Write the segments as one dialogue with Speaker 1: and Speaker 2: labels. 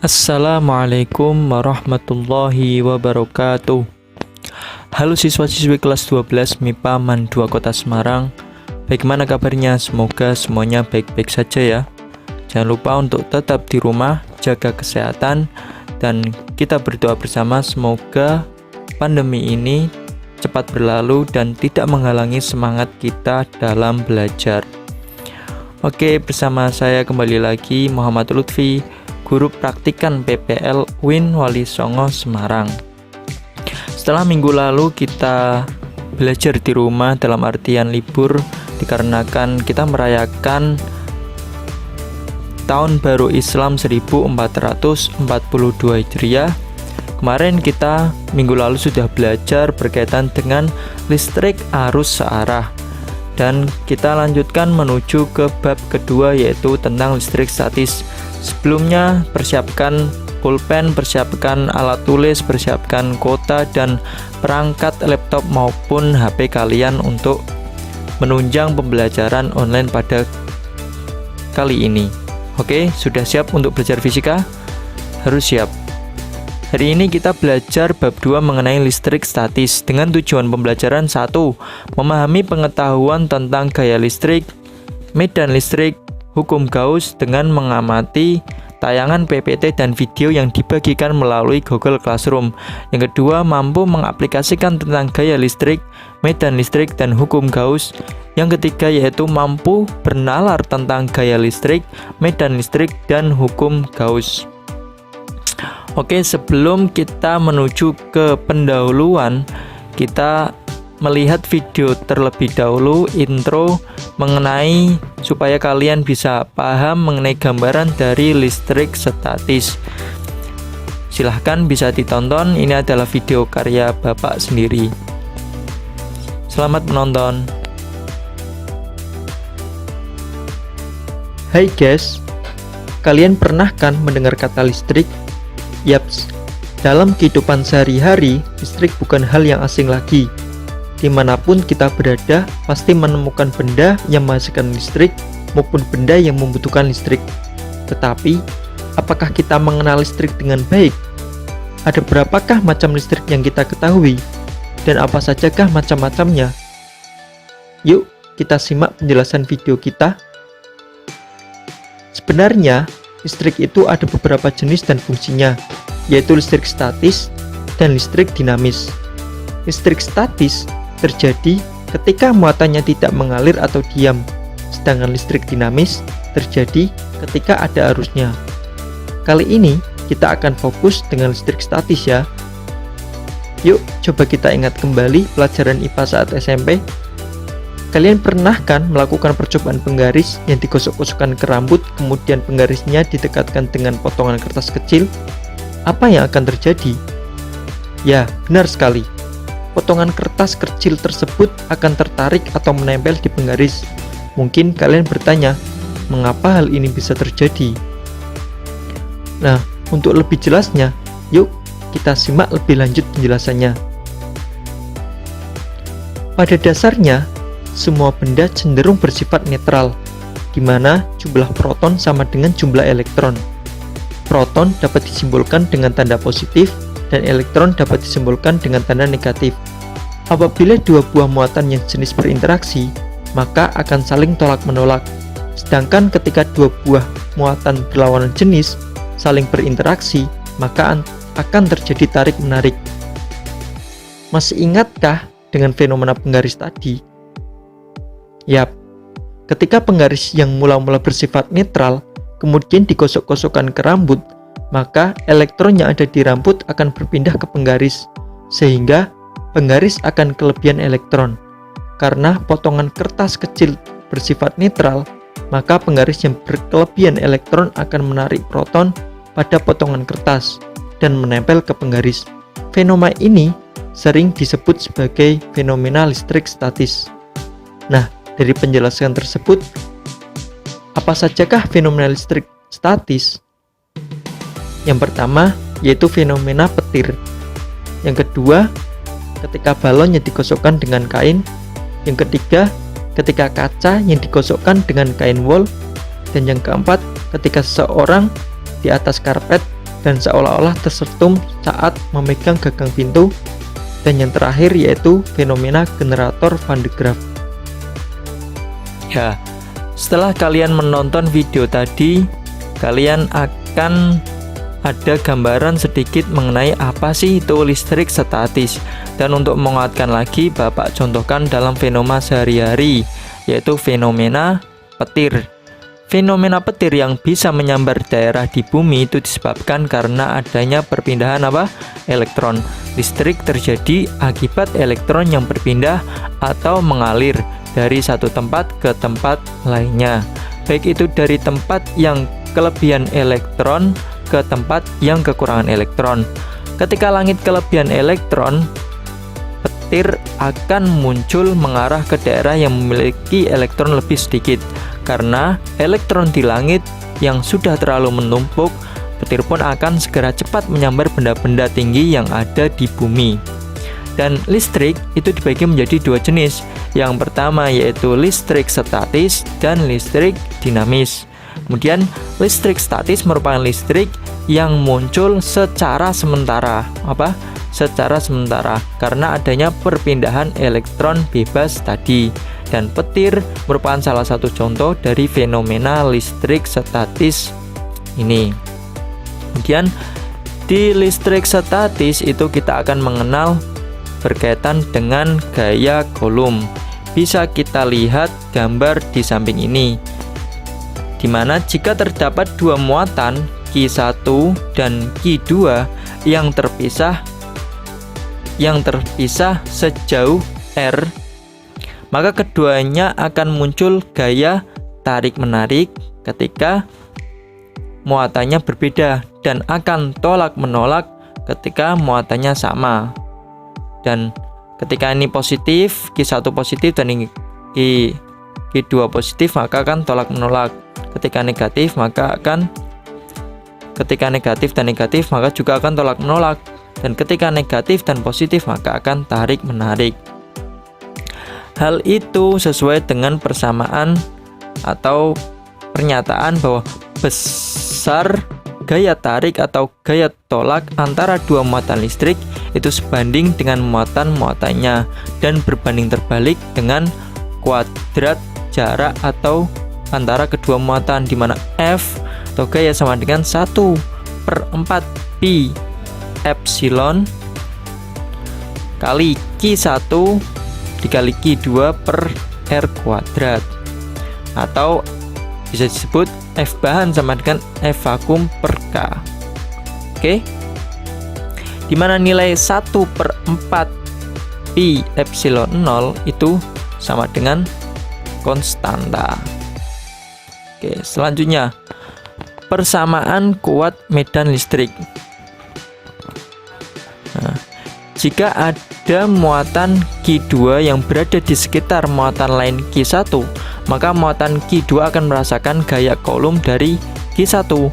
Speaker 1: Assalamualaikum warahmatullahi wabarakatuh. Halo siswa-siswi kelas 12 MIPA MAN 2 Kota Semarang. Bagaimana kabarnya? Semoga semuanya baik-baik saja ya. Jangan lupa untuk tetap di rumah, jaga kesehatan, dan kita berdoa bersama semoga pandemi ini cepat berlalu dan tidak menghalangi semangat kita dalam belajar. Oke, bersama saya kembali lagi Muhammad Lutfi, Guru Praktikan PPL UIN Wali Songo Semarang. Setelah minggu lalu kita belajar di rumah dalam artian libur dikarenakan kita merayakan Tahun Baru Islam 1442 Hijriah. Kemarin kita minggu lalu sudah belajar berkaitan dengan listrik arus searah. Dan kita lanjutkan menuju ke bab kedua yaitu tentang listrik statis. Sebelumnya persiapkan pulpen, persiapkan alat tulis, persiapkan kuota dan perangkat laptop maupun HP kalian untuk menunjang pembelajaran online pada kali ini. Oke, sudah siap untuk belajar fisika? Harus siap. Hari ini kita belajar bab 2 mengenai listrik statis dengan tujuan pembelajaran 1. Memahami pengetahuan tentang gaya listrik, medan listrik, hukum Gauss dengan mengamati tayangan PPT dan video yang dibagikan melalui Google Classroom. Yang kedua, mampu mengaplikasikan tentang gaya listrik, medan listrik, dan hukum Gauss. Yang ketiga yaitu mampu bernalar tentang gaya listrik, medan listrik, dan hukum Gauss. Oke, sebelum kita menuju ke pendahuluan, kita melihat video terlebih dahulu intro mengenai supaya kalian bisa paham mengenai gambaran dari listrik statis. Silahkan bisa ditonton, ini adalah video karya Bapak sendiri. Selamat menonton.
Speaker 2: Hai guys, kalian pernah kan mendengar kata listrik? Yaps, dalam kehidupan sehari-hari, listrik bukan hal yang asing lagi. Dimanapun kita berada, pasti menemukan benda yang menghasilkan listrik maupun benda yang membutuhkan listrik. Tetapi, apakah kita mengenal listrik dengan baik? Ada berapakah macam listrik yang kita ketahui? Dan apa sajakah macam-macamnya? Yuk, kita simak penjelasan video kita. Sebenarnya, listrik itu ada beberapa jenis dan fungsinya, yaitu listrik statis dan listrik dinamis. Listrik statis terjadi ketika muatannya tidak mengalir atau diam, sedangkan listrik dinamis terjadi ketika ada arusnya. Kali ini kita akan fokus dengan listrik statis ya. Yuk, coba kita ingat kembali pelajaran IPA saat SMP. Kalian pernah kan melakukan percobaan penggaris yang digosok-gosokkan ke rambut, kemudian penggarisnya didekatkan dengan potongan kertas kecil? Apa yang akan terjadi? Ya, benar sekali. Potongan kertas kecil tersebut akan tertarik atau menempel di penggaris. Mungkin kalian bertanya, mengapa hal ini bisa terjadi? Nah, untuk lebih jelasnya, yuk kita simak lebih lanjut penjelasannya. Pada dasarnya, semua benda cenderung bersifat netral, di mana jumlah proton sama dengan jumlah elektron. Proton dapat disimbolkan dengan tanda positif, dan elektron dapat disimbolkan dengan tanda negatif. Apabila dua buah muatan yang jenis berinteraksi, maka akan saling tolak-menolak. Sedangkan ketika dua buah muatan berlawanan jenis saling berinteraksi, maka akan terjadi tarik-menarik. Masih ingatkah dengan fenomena penggaris tadi? Yap, ketika penggaris yang mula-mula bersifat netral, kemudian digosok-gosokkan ke rambut, maka elektron yang ada di rambut akan berpindah ke penggaris, sehingga penggaris akan kelebihan elektron. Karena potongan kertas kecil bersifat netral, maka penggaris yang berkelebihan elektron akan menarik proton pada potongan kertas dan menempel ke penggaris. Fenomena ini sering disebut sebagai fenomena listrik statis. Nah, dari penjelasan tersebut, apa sajakah fenomena listrik statis? Yang pertama, yaitu fenomena petir. Yang kedua, ketika balon yang digosokkan dengan kain. Yang ketiga, ketika kaca yang digosokkan dengan kain wol. Dan yang keempat, ketika seseorang di atas karpet dan seolah-olah tersetum saat memegang gagang pintu. Dan yang terakhir yaitu fenomena generator Van de Graaff.
Speaker 1: Ya, setelah kalian menonton video tadi, kalian akan ada gambaran sedikit mengenai apa sih itu listrik statis. Dan untuk menguatkan lagi, Bapak contohkan dalam fenomena sehari-hari, yaitu fenomena petir. Fenomena petir yang bisa menyambar daerah di bumi itu disebabkan karena adanya perpindahan elektron. Listrik terjadi akibat elektron yang berpindah atau mengalir dari satu tempat ke tempat lainnya, baik itu dari tempat yang kelebihan elektron ke tempat yang kekurangan elektron. Ketika langit kelebihan elektron, petir akan muncul mengarah ke daerah yang memiliki elektron lebih sedikit. Karena elektron di langit yang sudah terlalu menumpuk, petir pun akan segera cepat menyambar benda-benda tinggi yang ada di bumi. Dan listrik itu dibagi menjadi dua jenis. Yang pertama yaitu listrik statis dan listrik dinamis. Kemudian listrik statis merupakan listrik yang muncul secara sementara. Secara sementara karena adanya perpindahan elektron bebas tadi. Dan petir merupakan salah satu contoh dari fenomena listrik statis ini. Kemudian di listrik statis itu kita akan mengenal berkaitan dengan gaya Coulomb. Bisa kita lihat gambar di samping ini, dimana jika terdapat dua muatan Q1 dan Q2 yang terpisah sejauh R, maka keduanya akan muncul gaya tarik-menarik ketika muatannya berbeda dan akan tolak-menolak ketika muatannya sama. Dan ketika ini positif, Q1 positif dan ini Q2 positif, maka akan tolak-menolak. Ketika negatif dan negatif maka juga akan tolak-menolak. Dan ketika negatif dan positif maka akan tarik-menarik. Hal itu sesuai dengan persamaan atau pernyataan bahwa besar gaya tarik atau gaya tolak antara dua muatan listrik itu sebanding dengan muatan-muatannya dan berbanding terbalik dengan kuadrat jarak atau antara kedua muatan, di mana F atau gaya sama dengan 1/4 pi epsilon kali Q1 dikali Q2 per R kuadrat, atau bisa disebut F bahan sama dengan F vakum per K. Oke, dimana nilai 1/4 pi epsilon 0 itu sama dengan konstanta. Oke, selanjutnya persamaan kuat medan listrik. Nah, jika ada muatan Q2 yang berada di sekitar muatan lain Q1, maka muatan Q2 akan merasakan gaya Coulomb dari Q1.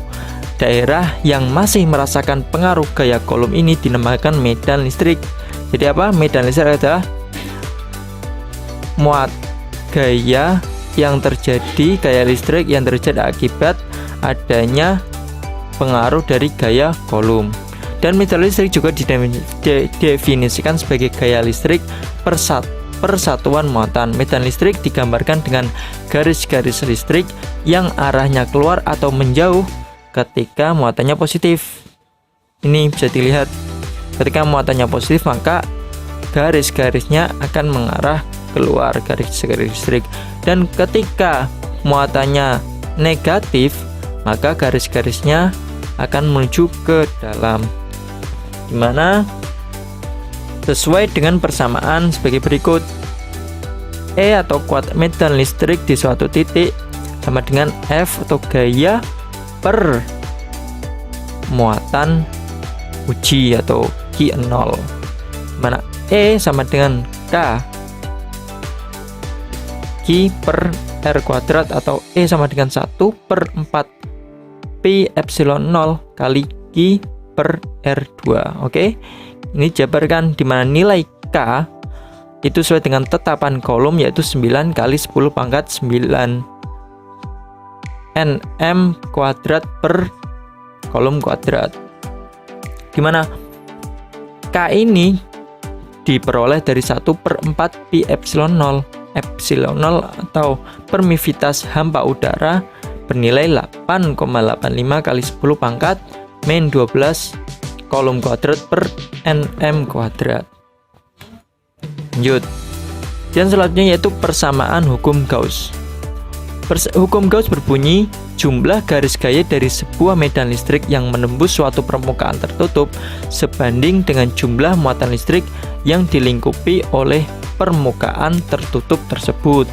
Speaker 1: Daerah yang masih merasakan pengaruh gaya Coulomb ini dinamakan medan listrik. Jadi apa? Medan listrik adalah gaya listrik yang terjadi akibat adanya pengaruh dari gaya Coulomb. Dan medan listrik juga didefinisikan sebagai gaya listrik persatuan muatan. Medan listrik digambarkan dengan garis-garis listrik yang arahnya keluar atau menjauh ketika muatannya positif. Ini bisa dilihat, ketika muatannya positif maka garis-garisnya akan mengarah keluar, garis-garis listrik. Dan ketika muatannya negatif maka garis-garisnya akan menuju ke dalam, dimana sesuai dengan persamaan sebagai berikut. E atau kuat medan listrik di suatu titik sama dengan F atau gaya per muatan uji atau Q0, mana E sama dengan K Q per R kuadrat, atau E sama dengan 1/4 pi epsilon 0 kali Q per R2. Oke, ini jabarkan, dimana nilai K itu sesuai dengan tetapan Coulomb, yaitu 9 kali 10 pangkat 9 Nm kuadrat per Coulomb kuadrat. dimana K ini diperoleh dari 1/4 pi epsilon 0. Epsilon 0 atau permisivitas hampa udara bernilai 8,85 kali 10 pangkat min 12 kolom kuadrat per nm kuadrat. Lanjut. Dan selanjutnya yaitu persamaan hukum Gauss. Hukum Gauss berbunyi, jumlah garis gaya dari sebuah medan listrik yang menembus suatu permukaan tertutup sebanding dengan jumlah muatan listrik yang dilingkupi oleh permukaan tertutup tersebut.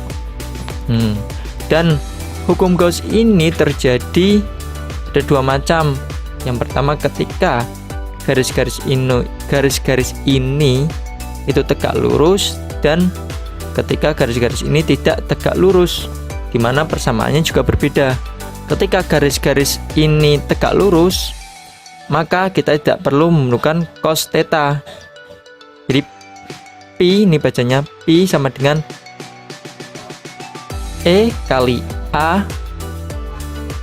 Speaker 1: Dan hukum Gauss ini terjadi ada dua macam. Yang pertama ketika garis-garis ini itu tegak lurus, dan ketika garis-garis ini tidak tegak lurus, di mana persamaannya juga berbeda. Ketika garis-garis ini tegak lurus, maka kita tidak perlu memerlukan cos theta. Jadi pi ini bacanya pi sama dengan E kali A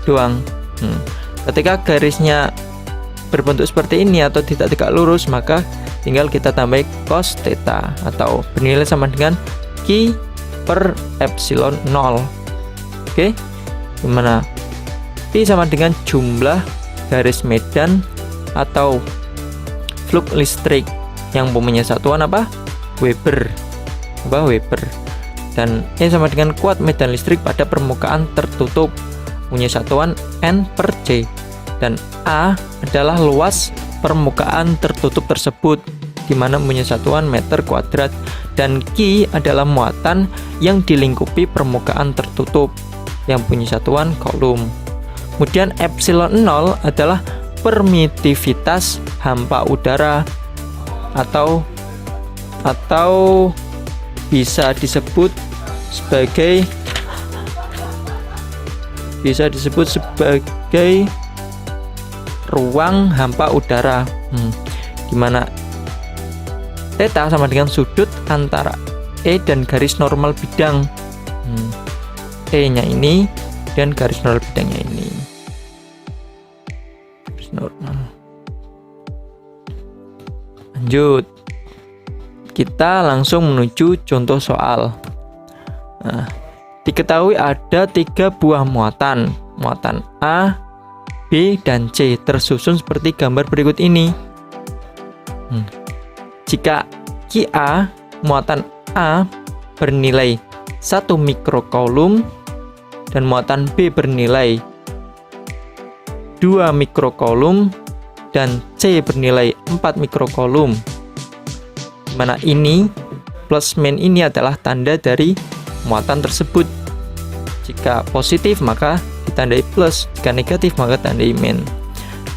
Speaker 1: doang. Ketika garisnya berbentuk seperti ini atau tidak tegak lurus, maka tinggal kita tambah cos theta atau bernilai sama dengan Q per epsilon 0. Oke, gimana? Pi sama dengan jumlah garis medan atau flux listrik yang punya satuan apa? Weber. Weber. Dan E sama dengan kuat medan listrik pada permukaan tertutup punya satuan N per C, dan A adalah luas permukaan tertutup tersebut di mana punya satuan meter kuadrat, dan Q adalah muatan yang dilingkupi permukaan tertutup yang punya satuan kolom. Kemudian epsilon 0 adalah permitivitas hampa udara atau bisa disebut sebagai ruang hampa udara, dimana theta sama dengan sudut antara E dan garis normal bidang. E nya ini dan garis normal bidangnya ini. Garis normal. Lanjut, kita langsung menuju contoh soal. Diketahui ada 3 buah muatan A, B, dan C tersusun seperti gambar berikut ini. Jika QA muatan A bernilai 1 mikrocoulomb dan muatan B bernilai 2 mikrocoulomb dan C bernilai 4 mikrocoulomb, dimana ini plus min ini adalah tanda dari muatan tersebut. Jika positif maka ditandai plus, jika negatif maka tandai min.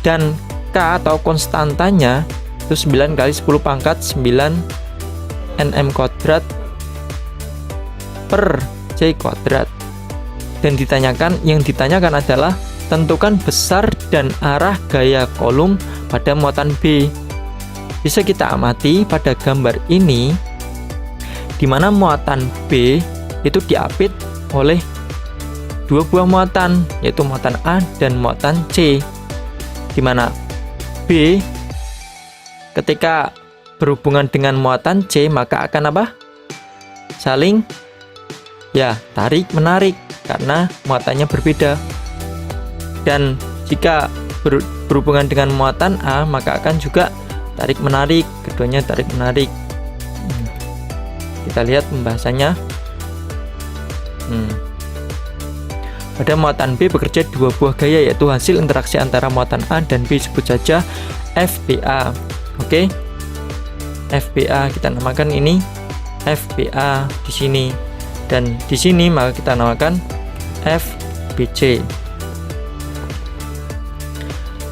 Speaker 1: Dan K atau konstantanya itu 9 kali 10 pangkat 9 nm kuadrat per C kuadrat. Dan yang ditanyakan adalah tentukan besar dan arah gaya kolom pada muatan B. Bisa kita amati pada gambar ini, di mana muatan B itu diapit oleh 2 buah muatan, yaitu muatan A dan muatan C, di mana B ketika berhubungan dengan muatan C maka akan apa? Saling tarik menarik karena muatannya berbeda. Dan jika berhubungan dengan muatan A maka akan juga tarik menarik, keduanya tarik menarik. Kita lihat pembahasannya. Pada muatan B bekerja 2 buah gaya, yaitu hasil interaksi antara muatan A dan B, sebut saja FBA. Oke, FBA kita namakan ini FBA di sini, dan di sini maka kita namakan FBC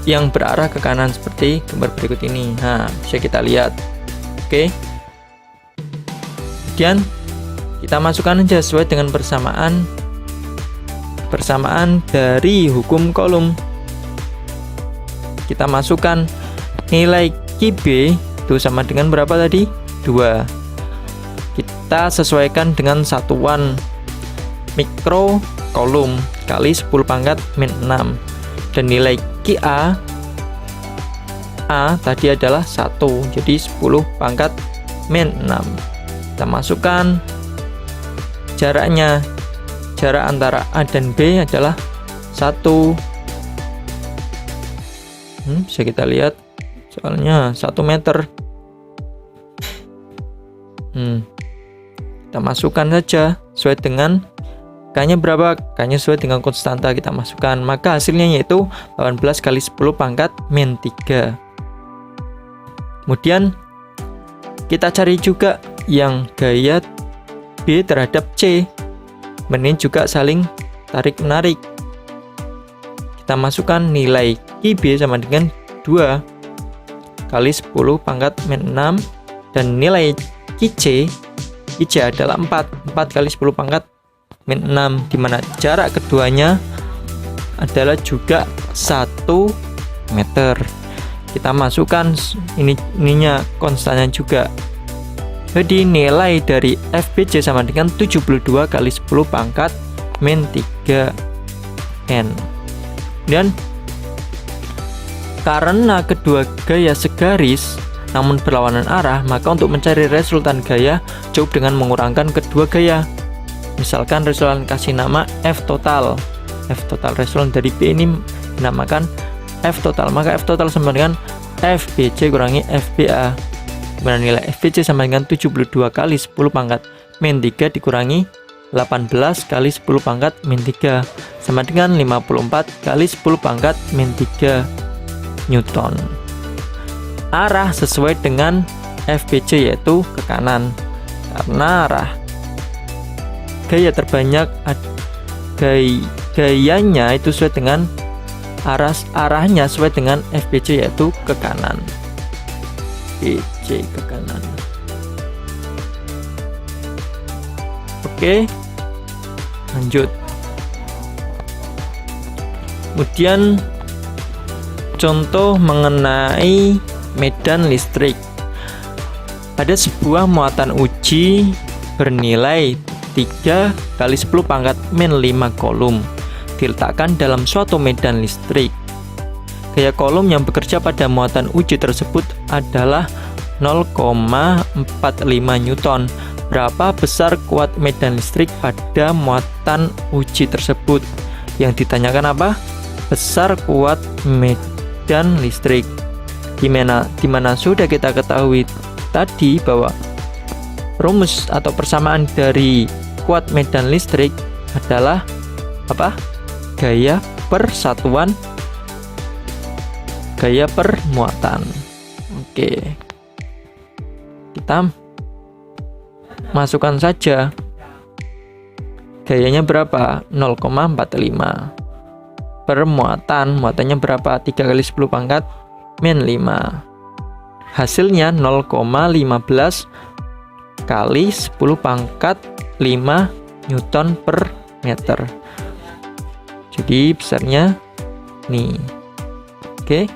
Speaker 1: yang berarah ke kanan seperti gambar berikut ini. Bisa kita lihat. Oke, kemudian kita masukkan aja sesuai dengan persamaan dari hukum kolom. Kita masukkan nilai QB itu sama dengan berapa tadi? 2. Kita sesuaikan dengan satuan mikrocoulomb kali 10 pangkat min 6, dan nilai QA A tadi adalah 1, jadi 10 pangkat min 6. Kita masukkan jaraknya. Jarak antara A dan B adalah 1. Bisa kita lihat, soalnya 1 meter. Kita masukkan saja sesuai dengan K-nya berapa? K-nya sesuai dengan konstanta kita masukkan. Maka hasilnya yaitu 18 kali 10 pangkat min 3. Kemudian kita cari juga yang gaya B terhadap C. Ini juga saling tarik-menarik. Kita masukkan nilai QB sama dengan 2 kali 10 pangkat min 6. Dan nilai QC adalah 4 kali 10 pangkat min 6, dimana jarak keduanya adalah juga 1 meter. Kita masukkan ininya konstannya juga. Jadi nilai dari FBC sama dengan 72 kali 10 pangkat min 3N. Dan karena kedua gaya segaris namun berlawanan arah, maka untuk mencari resultan gaya cukup dengan mengurangkan kedua gaya. Misalkan resultan kasih nama F total. F total resultan dari B ini dinamakan F total. Maka F total sama dengan FBC kurangi FBA. Dimana nilai FBC sama dengan 72 kali 10 pangkat min 3 dikurangi 18 kali 10 pangkat min 3 sama dengan 54 kali 10 pangkat min 3 Newton. Arah sesuai dengan FBC yaitu ke kanan, karena arah gaya terbanyak gayanya itu sesuai dengan arahnya sesuai dengan FBC yaitu ke kanan. BC ke kanan. Oke, lanjut. Kemudian contoh mengenai medan listrik. Ada sebuah muatan uji bernilai 3 kali 10 pangkat min 5 kolom diletakkan dalam suatu medan listrik. Gaya kolom yang bekerja pada muatan uji tersebut adalah 0,45 Newton. Berapa besar kuat medan listrik pada muatan uji tersebut? Yang ditanyakan apa? Besar kuat medan listrik. Dimana sudah kita ketahui tadi bahwa rumus atau persamaan dari kuat medan listrik adalah apa? Gaya per satuan gaya per muatan. Oke, kita masukkan saja gayanya berapa? 0,45 per muatannya berapa? 3 kali 10 pangkat min 5. Hasilnya 0,15 kali 10 pangkat 5 Newton per meter. Jadi besarnya nih. Oke,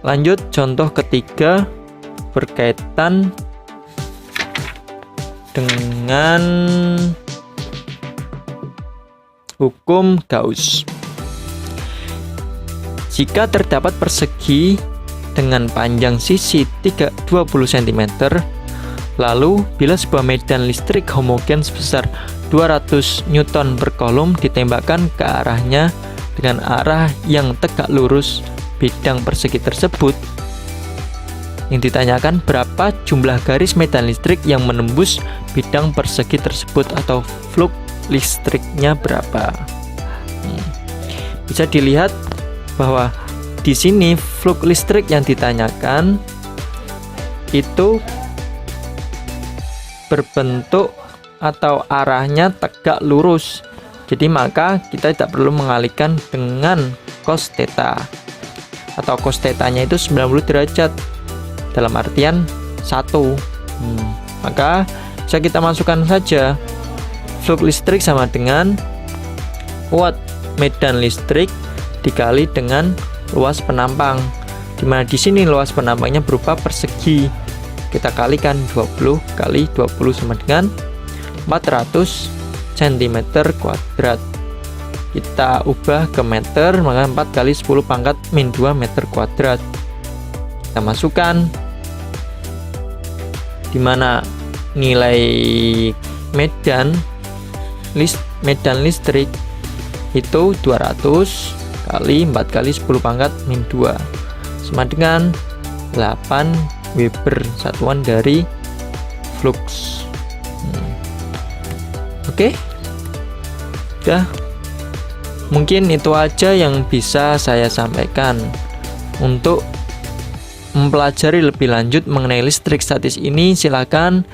Speaker 1: lanjut contoh ketiga berkaitan dengan hukum Gauss. Jika terdapat persegi dengan panjang sisi 20 cm, lalu bila sebuah medan listrik homogen sebesar 200 Newton per kolom ditembakkan ke arahnya dengan arah yang tegak lurus bidang persegi tersebut, yang ditanyakan berapa jumlah garis medan listrik yang menembus bidang persegi tersebut atau flux listriknya berapa. Bisa dilihat bahwa di sini flux listrik yang ditanyakan itu berbentuk atau arahnya tegak lurus. Jadi maka kita tidak perlu mengalihkan dengan cos theta, atau cos theta-nya itu 90 derajat dalam artian 1. Maka bisa kita masukkan saja flux listrik sama dengan kuat medan listrik dikali dengan luas penampang, dimana di sini luas penampangnya berupa persegi. Kita kalikan 20 kali 20 sama dengan 400 cm kuadrat. Kita ubah ke meter, maka 4 kali 10 pangkat min 2 meter kuadrat. kita masukkan, di mana nilai medan listrik itu 200 kali 4 kali 10 pangkat min 2 sama dengan 8 Weber, satuan dari flux. Oke, udah, mungkin itu aja yang bisa saya sampaikan. Untuk mempelajari lebih lanjut mengenai listrik statis ini, silakan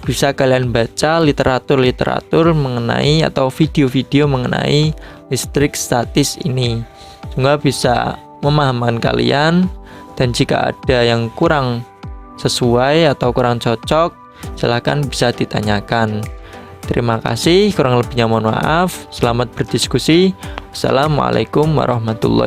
Speaker 1: bisa kalian baca literatur mengenai atau video-video mengenai listrik statis ini. Semoga bisa memahamkan kalian, dan jika ada yang kurang sesuai atau kurang cocok, silakan bisa ditanyakan. Terima kasih, kurang lebihnya mohon maaf. Selamat berdiskusi. Wassalamualaikum warahmatullahi wabarakatuh.